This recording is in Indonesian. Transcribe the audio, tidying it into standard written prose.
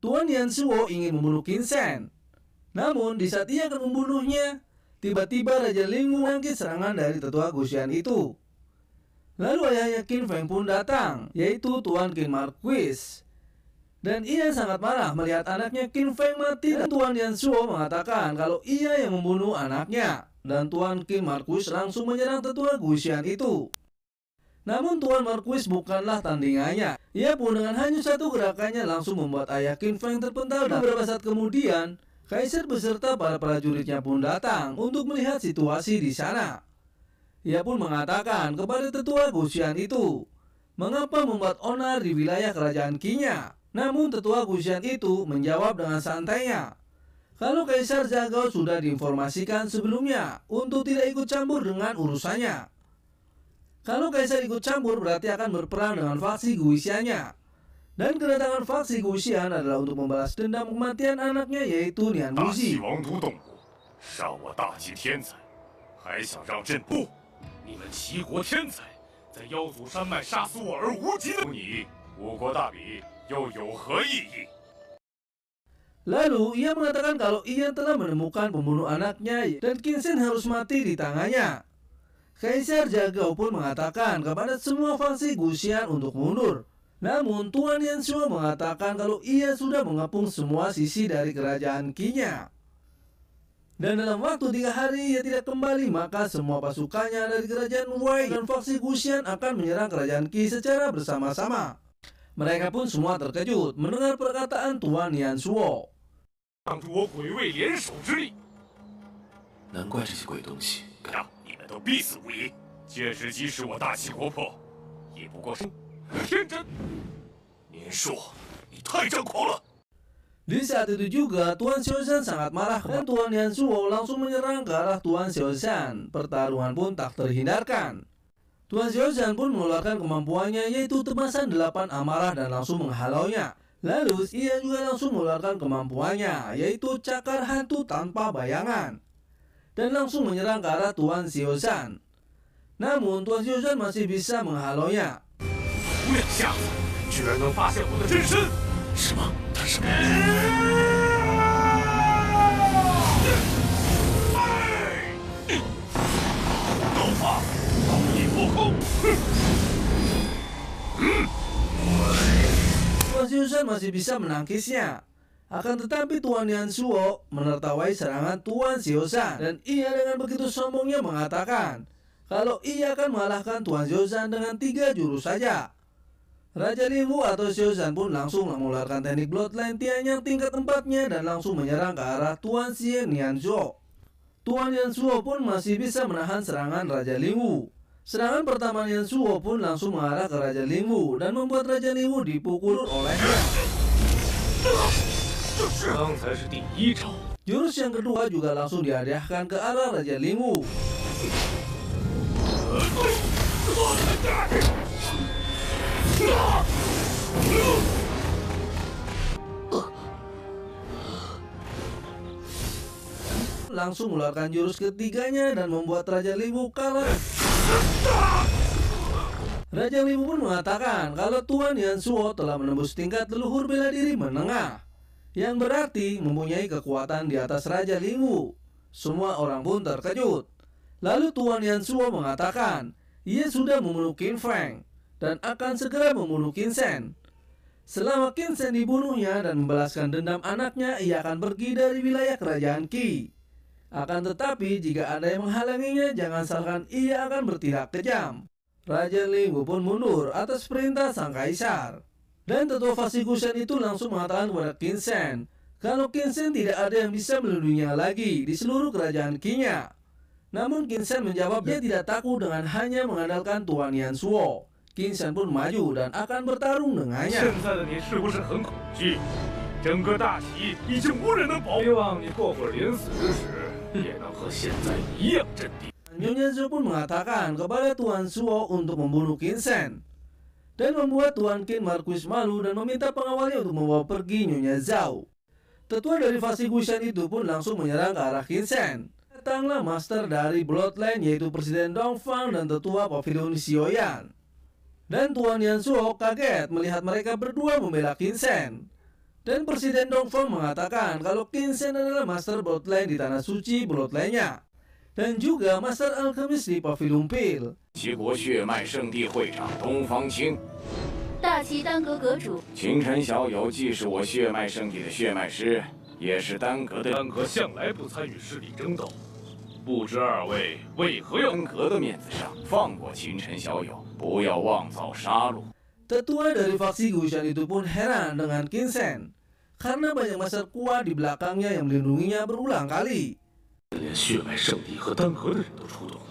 Tuan Yansuo ingin membunuh Qin Shen. Namun di saat ia akan membunuhnya, tiba-tiba Raja Lingwu menangkis serangan dari tetua Guxian itu. Lalu ayahnya Qin Feng pun datang, yaitu Tuan Qin Marquis. Dan ia sangat marah melihat anaknya Qin Feng mati, dan Tuan Yansuo mengatakan kalau ia yang membunuh anaknya. Dan Tuan Qin Marquis langsung menyerang tetua Guxian itu. Namun Tuan Marquis bukanlah tandingannya. Ia pun dengan hanya satu gerakannya langsung membuat ayah Qin Feng terpental. Dan beberapa saat kemudian, Kaisar beserta para prajuritnya pun datang untuk melihat situasi di sana. Ia pun mengatakan kepada tetua Guxian itu, mengapa membuat onar di wilayah kerajaan Qi-nya. Namun tetua Guxian itu menjawab dengan santainya, kalau Kaisar Zhagao sudah diinformasikan sebelumnya untuk tidak ikut campur dengan urusannya. Kalau Kaisar ikut campur berarti akan berperang dengan faksi Guxian-nya. Dan kedatangan faksi Guxian adalah untuk membalas dendam kematian anaknya, yaitu Nian Wuxi. Lalu ia mengatakan kalau ia telah menemukan pembunuh anaknya dan Qin Shen harus mati di tangannya. Kaisar Zhagao pun mengatakan kepada semua faksi Guxian untuk mundur. Namun Tuan Yansuo mengatakan kalau ia sudah mengepung semua sisi dari kerajaan Qi-nya. Dan dalam waktu 3 hari ia tidak kembali, maka semua pasukannya dari kerajaan Wei dan faksi Guxian akan menyerang kerajaan Qi secara bersama-sama. Mereka pun semua terkejut mendengar perkataan Tuan Yansuo. Di saat itu juga Tuan Xiaoshan sangat marah dan Tuan Yansuo langsung menyerang ke arah Tuan Xiaoshan. Pertarungan pun tak terhindarkan. Tuan Xiaoshan pun mengeluarkan kemampuannya, yaitu tebasan 8 amarah dan langsung menghalaunya. Lalu ia juga langsung mengeluarkan kemampuannya, yaitu cakar hantu tanpa bayangan, dan langsung menyerang ke arah Tuan Xiaoshan. Namun Tuan Xiaoshan masih bisa menghalaunya. Tuan Xiaoshan masih bisa menangkisnya. Akan tetapi Tuan Yansuo menertawai serangan Tuan Xiaoshan, dan ia dengan begitu sombongnya mengatakan kalau ia akan mengalahkan Tuan Xiaoshan dengan 3 jurus saja. Raja Lingwu atau Xiaoshan pun langsung mengeluarkan teknik Bloodline Tian yang tingkat 4-nya dan langsung menyerang ke arah Tuan Xie Nianzhou. Tuan Yansuo pun masih bisa menahan serangan Raja Lingwu. Serangan pertama Yansuo pun langsung mengarah ke Raja Lingwu dan membuat Raja Lingwu dipukul olehnya. Jurus yang kedua juga langsung dihadiahkan ke arah Raja Lingwu. Langsung mengeluarkan jurus ketiganya dan membuat Raja Lingwu kalah. Raja Lingwu pun mengatakan kalau Tuan Yansuo telah menembus tingkat leluhur bela diri menengah, yang berarti mempunyai kekuatan di atas Raja Lingwu. Semua orang pun terkejut. Lalu Tuan Yansuo mengatakan ia sudah membunuh Qin Feng dan akan segera membunuh Qin Shen. Selama Qin Shen dibunuhnya dan membalaskan dendam anaknya, ia akan pergi dari wilayah kerajaan Qi. Akan tetapi jika ada yang menghalanginya, jangan salahkan ia akan bertindak kejam. Raja Lingwu pun mundur atas perintah sang kaisar. Dan tetua faksi Guxian itu langsung mengatakan kepada Qin Shen kalau Qin Shen tidak ada yang bisa melindunginya lagi di seluruh kerajaan Qi-nya. Namun Qin Shen menjawab dia tidak takut dengan hanya mengandalkan Tuan Yansuo. Qin Shen pun maju dan akan bertarung dengannya. Nyonya Zhou pun mengatakan kepada Tuan Suo untuk membunuh Qin Shen dan membuat Tuan Qin Marquis malu dan meminta pengawalnya untuk membawa pergi Nyonya Zhou. Tetua dari faksi Guxian itu pun langsung menyerang ke arah Qin Shen. Datanglah master dari Bloodline, yaitu Presiden Dongfang dan tetua Pavilion Xiaoyan. Dan Tuan Yansuo kaget melihat mereka berdua membela Qin Shen. Dan Presiden Dongfang mengatakan kalau Qin Shen adalah master bloodline di tanah suci bloodline-nya dan juga master alchemist di Pavilion Pil. 齐国血脉圣地会长东方青，大齐丹阁阁主秦晨小友既是我血脉圣地的血脉师，也是丹阁的。丹阁向来不参与势力争斗，不知二位为何要？丹阁的面子上放过秦晨小友，不要妄造杀戮。 Tetua dari faksi Gushan itu pun heran dengan Qin Shen karena banyak master kuat di belakangnya yang melindunginya berulang kali. 连血脉圣地和丹阁的人都出动了，